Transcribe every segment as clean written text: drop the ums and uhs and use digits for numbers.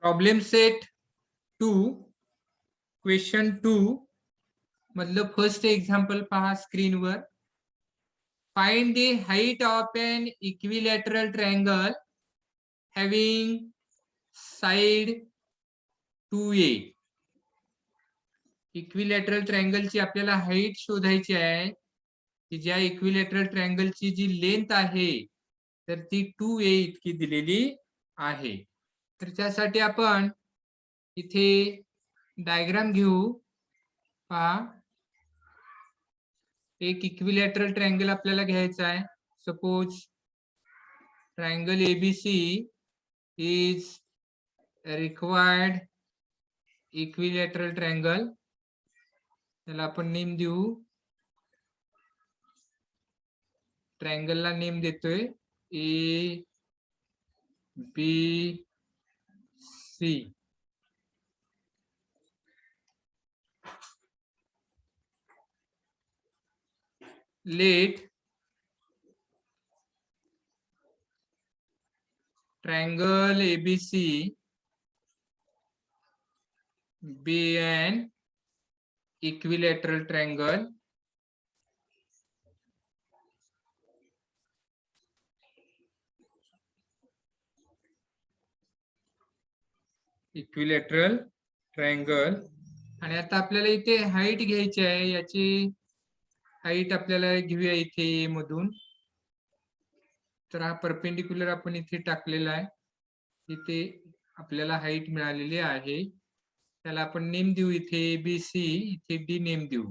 Problem set 2 question 2 मतलब first example पहा स्क्रीनवर. Find the height of an equilateral triangle having side 2a. Equilateral ट्रायंगलची आपल्याला height शोधायची आहे की ज्या इक्विलॅटरल ट्रायंगलची जी लेंथ आहे तर ती 2a इतकी दिलेली आहे. तर त्यासाठी आपण इथे डायग्राम घेऊ. पहा, एक इक्विलॅटरल ट्रायंगल आपल्याला घ्यायचा आहे. Suppose triangle ABC is required equilateral triangle. त्याला आपण नेम देऊ. ट्रायंगलला नेम देतोय A B C. Let triangle ABC be an equilateral triangle आणि आता आपल्याला इथे हाईट घ्यायची आहे. याची हाईट आपल्याला घेऊया इथे मधून. तर हा परपेंडिक्युलर आपण इथे टाकलेला आहे. इथे आपल्याला हाईट मिळालेली आहे. त्याला आपण नेम देऊ इथे ABC, इथे D नेम देऊ.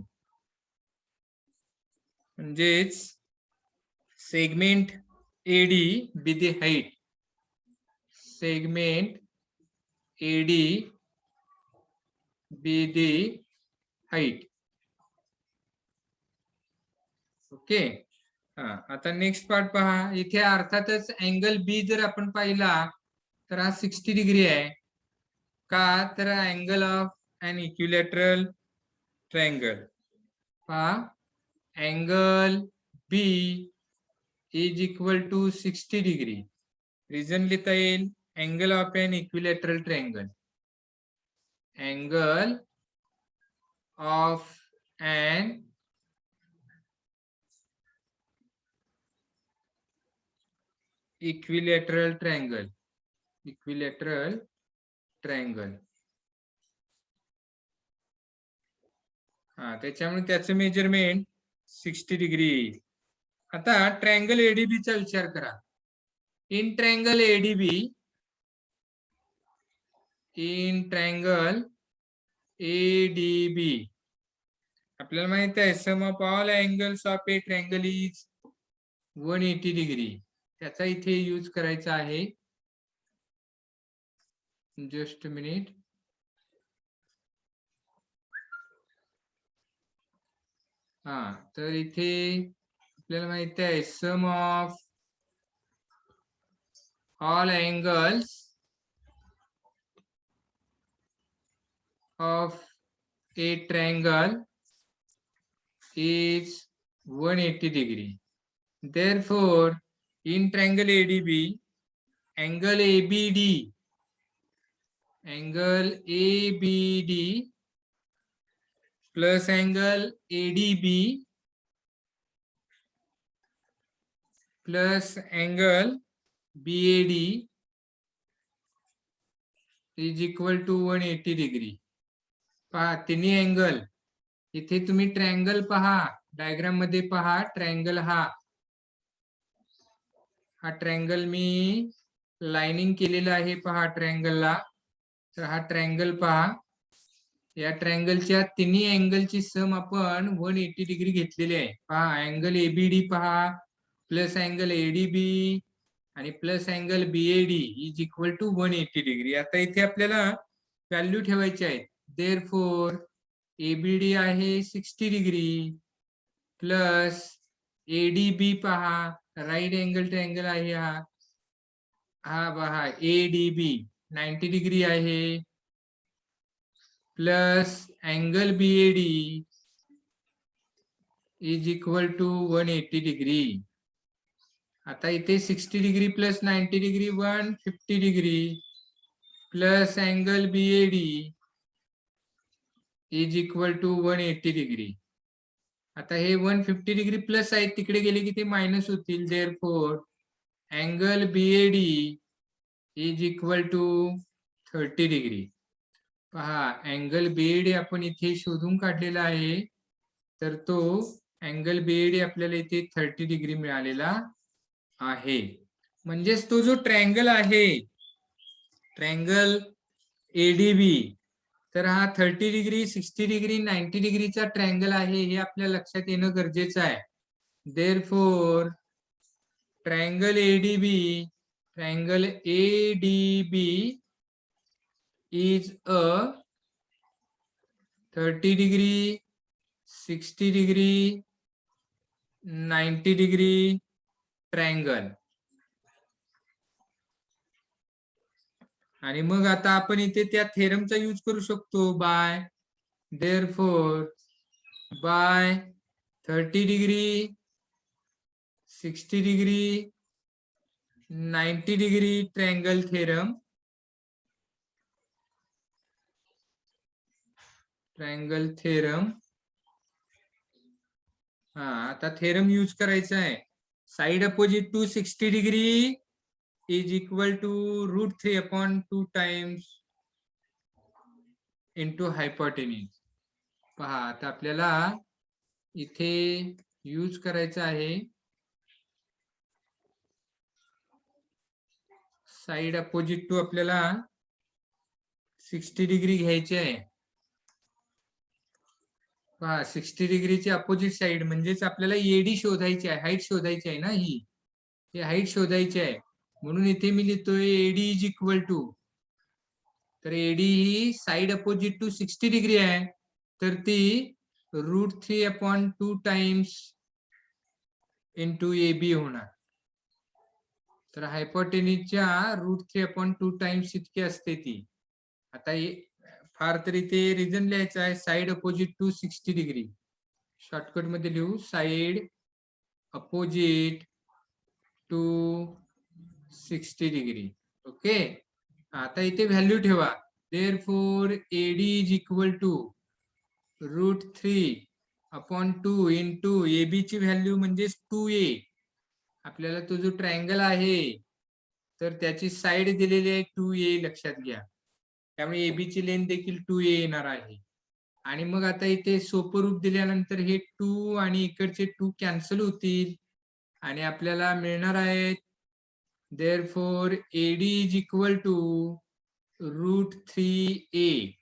म्हणजेच segment AD be the height. Segment AD be the height. Okay. आता नेक्स्ट पार्ट पहा. इथे अर्थातच अँगल बी जर आपण पाहिला तर हा 60 डिग्री आहे. का तर angle of an equilateral triangle. पहा, angle B is equal to 60 degree. Reason लिहिता येईल angle of an equilateral triangle. Angle of an equilateral triangle. Equilateral triangle. त्याच्यामुळे त्याचं मेजरमेंट 60 डिग्री येईल. आता ट्रायंगल ADB चा विचार करा. In triangle ADB, in triangle ADB आपल्याला माहित आहे sum of all angles of a triangle is 180 degree. त्याचा इथे यूज करायचा आहे. Just minute. तर इथे आपल्याला माहित आहे sum of all angles of a triangle is 180 degree. Therefore, in triangle ADB, angle ABD plus angle ADB plus angle BAD is equal to 180 degree. पहा, तिन्ही अँगल इथे तुम्ही ट्रायंगल पहा. डायग्राम मध्ये पहा ट्रायंगल. हा ट्रायंगल मी लाइनिंग केलेला आहे. पहा ट्रायंगलला. तर हा ट्रायंगल पहा. या ट्रायंगलच्या तिन्ही अँगलची सम आपण 180 डिग्री घेतलेली आहे. पहा, अँगल ABD पहा प्लस अँगल ADB आणि plus angle BAD is equal to 180 degree. आता इथे आपल्याला व्हॅल्यू ठेवायची आहे. देअरफॉर ABD आहे 60 डिग्री प्लस ADB पहा राईट अँगल ट्रायंगल आहे. हा पहा ADB 90 डिग्री आहे plus angle BAD is equal to 180 degree. आता इथे 60 degree plus 90 degree 150 degree plus angle BAD is equal to 180 degree. आता हे 150 डिग्री प्लस आहेत, तिकडे गेले की ते मायनस होतील. Therefore angle BAD is equal to 30 degree. पहा, अँगल बीएडी आपण इथे शोधून काढलेला आहे, तर तो अँगल बीएडी आपल्याला इथे 30 डिग्री मिळालेला आहे. म्हणजेच तो जो ट्रायंगल आहे, ट्रायंगल एडीबी, तर हा 30 डिग्री, 60 डिग्री, 90 डिग्रीचा ट्रायंगल आहे, हे आपल्या लक्षात येणं गरजेचं आहे. Therefore triangle ADB is a 30 degree, 60 degree, 90 degree triangle. आणि मग आता आपण इथे त्या थेरमचा यूज करू शकतो. By therefore by 30 degree, 60 degree, 90 degree triangle theorem, triangle theorem. हा, आता थेरम यूज करायचा आहे. Side opposite to 60 degree is equal to √3/2 times into hypotenuse. पहा, आता आपल्याला इथे यूज करायचं आहे साइड अपोजिट टू आपल्याला 60 डिग्री घ्यायची आहे. पहा, 60 डिग्रीची अपोजिट साइड म्हणजेच आपल्याला एडी शोधायची आहे, हाईट शोधायची आहे ना, ही हाईट शोधायची आहे. म्हणून इथे मी लिहितोय एडी इज इक्वल टू, तर एडी ही साइड अपोजिट टू 60 डिग्री आहे, तर ती √3/2 टाइम्स इंटू एबी होणार. तर हायपोटेन्यूजच्या √3/2 टाइम्स इतकी असते ती. आता फार तरी ते रिझन लिहायचं आहे, side opposite to 60 degree. Shortcut मध्ये लिहू, side opposite to 60 degree. Okay, आता इथे व्हॅल्यू ठेवा. Therefore AD is equal to √3/2 into AB ची व्हॅल्यू म्हणजे 2a. आपल्याला तो जो ट्रायंगल आहे, तर त्याची साइड दिलेली आहे 2a, लक्षात घ्या. त्यामुळे एबी ची लेंथ देखील 2a येणार आहे. आणि मग आता इथे सोपं रूप दिल्यानंतर हे 2 आणि इकडचे 2 कॅन्सल होतील आणि आपल्याला मिळणार आहेत. Therefore AD is equal to √3a.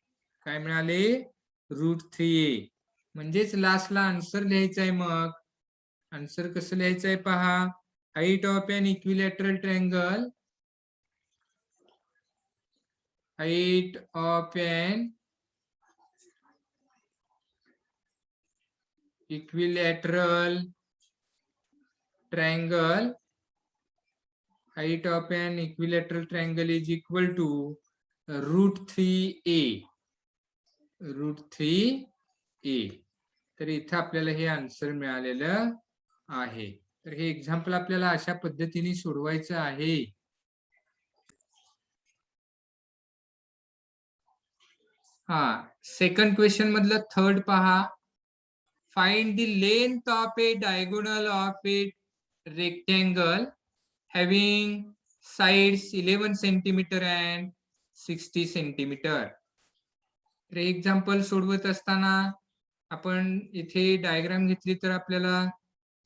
काय मिळाले? √3a. म्हणजेच लास्टला आन्सर लिहायचं आहे. मग आन्सर कसं लिहायचं आहे पहा. Height of an equilateral triangle, height of an equilateral triangle, height of an equilateral triangle is equal to √3a. √3a. तर इथं आपल्याला हे आन्सर मिळालेलं आहे. तर हे एक्झाम्पल आपल्याला अशा पद्धतीने सोडवायचं आहे. हा, सेकंड क्वेश्चन मधलं थर्ड पहा. Find the length of A diagonal of a rectangle having sides 11 centimetre and 60 centimetre. तर एक्झाम्पल सोडवत असताना आपण इथे डायग्राम घेतली तर आपल्याला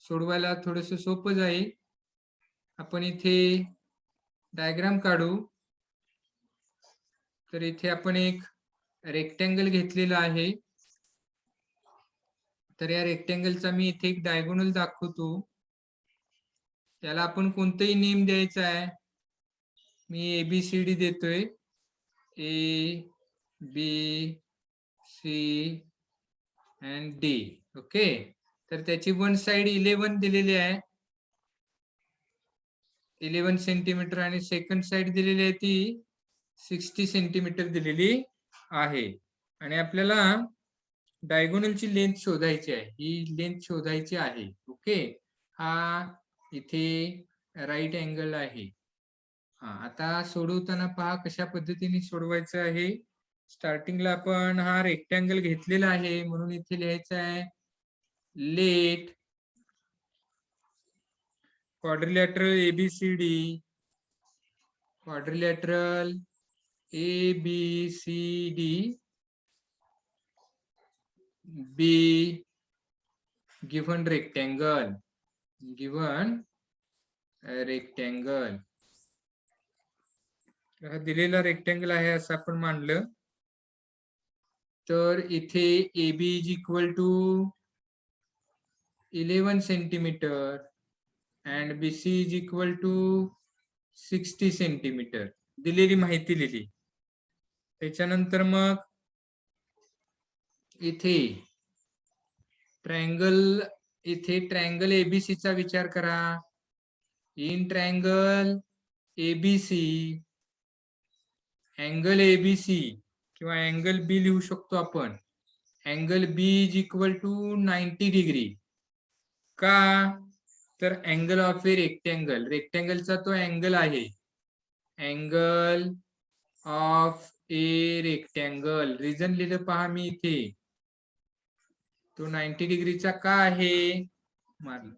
सोडवायला थोडंसं सोपं जाईल. आपण इथे डायग्राम काढू. तर इथे आपण एक रेक्टेंगल घेतलेला आहे. तर या रेक्टेंगलचा मी इथे एक डायगोनल दाखवतो. त्याला आपण कोणतंही नेम द्यायचं आहे. मी ABCD देतोय, ABC and D. ओके, तर त्याची वन साइड 11 दिलेली आहे, 11 सेंटीमीटर, आणि सेकंड साइड दिलेली आहे ती 60 सेंटीमीटर दिलेली आहे. आणि आपल्याला डायगोनलची लेंथ शोधायची आहे. ही लेंथ शोधायची आहे. ओके, हा इथे राईट अँगल आहे. आता सोडवताना पहा कशा पद्धतीने सोडवायचं आहे. स्टार्टिंगला आपण हा रेक्टँगल घेतलेला आहे म्हणून इथे लिहायचं आहे late quadrilateral ABCD, quadrilateral ABCD be given rectangle, given rectangle. हा दिलेला रेक्टँगल आहे असं आपण मानलं तर इथे AB is equal to 11 centimetre and BC is equal to 60 centimetre दिलेली माहिती लिहिली. त्याच्यानंतर मग इथे ट्रायंगल एबीसी चा विचार करा. In triangle ABC angle ABC किंवा अँगल बी लिहू शकतो आपण. Angle B is equal to 90 degree. का तर अँगल ऑफ ए रेक्टँगलचा तो अँगल आहे. Angle of a rectangle reason लिहिलं पहा मी इथे. तो 90 डिग्रीचा का आहे मारलं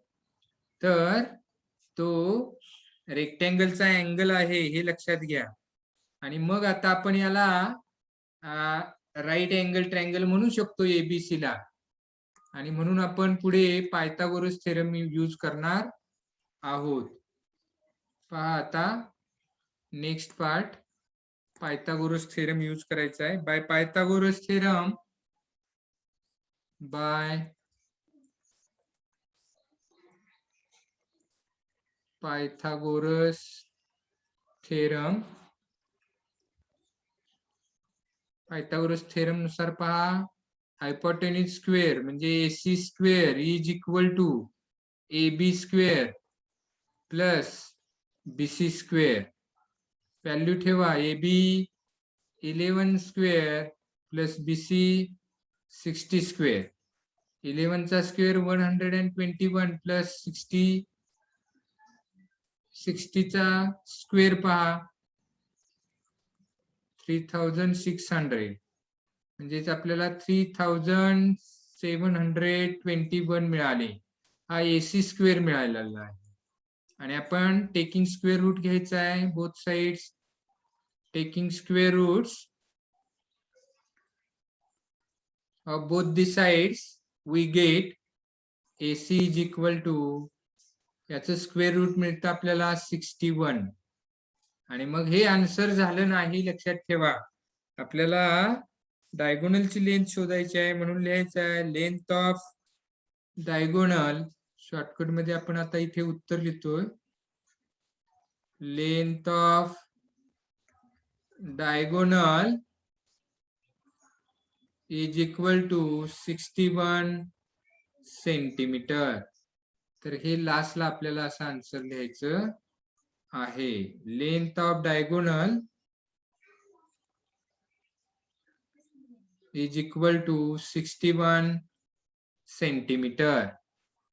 तर तो रेक्टँगलचा अँगल आहे हे लक्षात घ्या. आणि मग आता आपण याला राईट अँगल ट्रायंगल म्हणू शकतो एबीसी ला. आणि म्हणून आपण पुढे पायथागोरस थेरम यूज करणार आहोत. पहा आता next part Pythagoras theorem use करायचा आहे. By Pythagoras theorem Pythagoras theorem नुसार पहा हायपोटेन्यूज स्क्वेअर म्हणजे AC square is equal to AB square plus BC square. Value ठेवा. AB 11 square plus BC 60 square. 11 चा स्क्वेअर 121 प्लस 60 चा स्क्वेअर पहा 3600 म्हणजेच आपल्याला 3721 मिळाले. हा AC स्क्वेअर मिळालेला आहे. आणि आपण टेकिंग स्क्वेअर रूट घ्यायचा आहे both sides. Taking square roots of both the sides we get AC is equal to याचं स्क्वेअर रूट मिळतं आपल्याला 61. आणि मग हे आन्सर झालं नाही लक्षात ठेवा. आपल्याला डायगोनलची लेंथ शोधायची आहे म्हणून लिहायचं आहे लेंथ ऑफ डायगोनल. शॉर्टकट मध्ये आपण आता इथे उत्तर लिहितोय length of diagonal is equal to 61 centimetre. तर हे लास्टला आपल्याला असं आन्सर लिहायचं आहे. Length of diagonal is equal to 61 centimetre.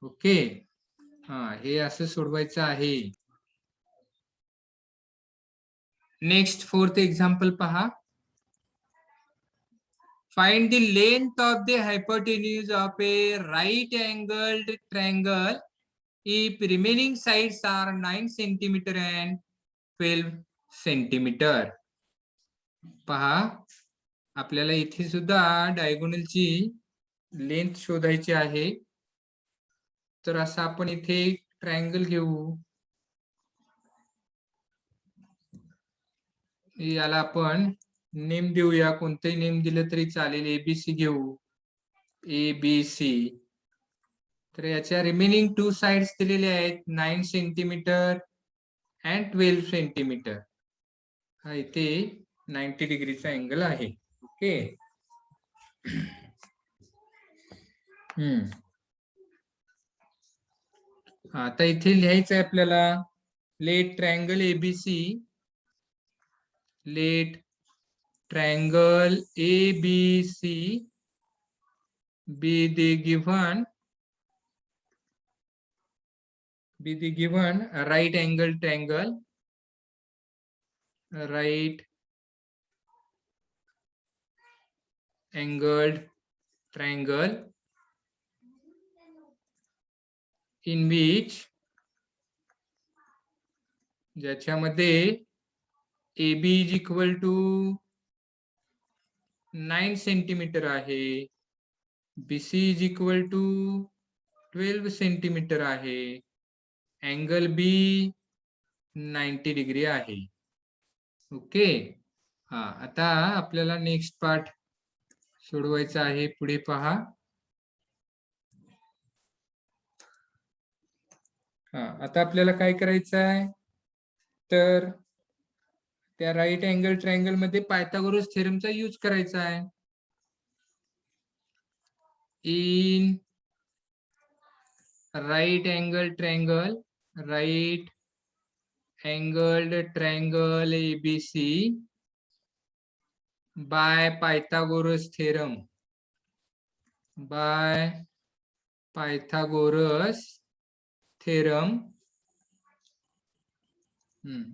Okay. हे असं सोडवायचं आहे. नेक्स्ट 4th एक्झाम्पल पहा. Find the length of the hypotenuse of a right angled triangle if remaining sides are 9 centimeter and 12 centimeter. पहा आपल्याला इथे सुद्धा डायगोनलची लेंथ शोधायची आहे. तर असं आपण इथे ट्रायंगल घेऊ. याला आपण नेम देऊया. कोणतेही नेम दिलं तरी चालेल. ABC घेऊ. ABC. तर याच्या रिमेनिंग 2 साइड्स दिलेले आहेत 9 सेंटीमीटर अँड 12 सेंटीमीटर. हा इथे 90 डिग्रीचा अँगल आहे. ओके. आता इथे लिहायचं आहे आपल्याला let triangle ABC be the given right angle triangle right angled triangle in which ज्याच्यामध्ये AB is equal to 9 centimetre आहे, BC is equal to 12 centimetre आहे, अँगल B 90 डिग्री आहे. ओके. हा, आता आपल्याला नेक्स्ट पार्ट सोडवायचा आहे. पुढे पहा. हा, आता आपल्याला काय करायचं आहे, तर त्या राईट अँगल ट्रायंगल मध्ये पायथागोरस थेरमचा यूज करायचा आहे. In right angle triangle ABC by Pythagoras theorem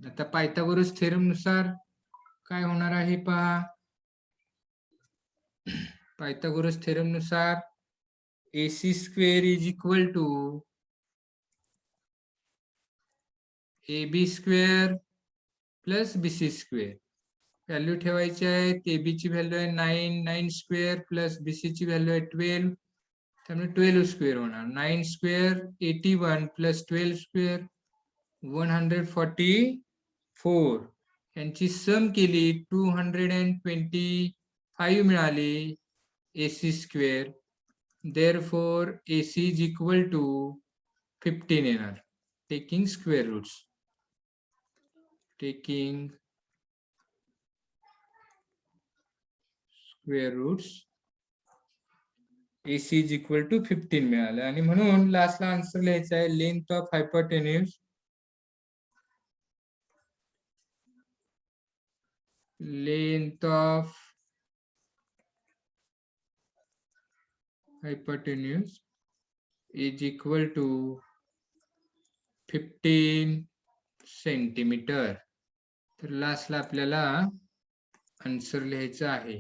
आता पायथागोरस थेरम नुसार काय होणार आहे पहा. पायथागोरस थेरम नुसार AC square is equal to AB square plus BC square. Value ठेवायची आहे. AB ची व्हॅल्यू आहे 9 स्क्वेअर प्लस BC ची व्हॅल्यू आहे 12, त्यामुळे 12 स्क्वेअर होणार. 9 स्क्वेअर 81 प्लस 12 स्क्वेअर 144. यांची सम केली 225 मिळाली AC square. therefore AC is equal to 15 येणार. taking square roots AC is equal to 15 मिळालं. आणि म्हणून लास्टला आन्सर लिहायचा आहे length of hypotenuse is equal to 15 centimetre. तर लास्टला आपल्याला आन्सर लिहायचं आहे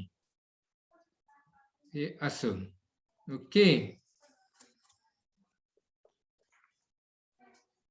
हे असं. ओके.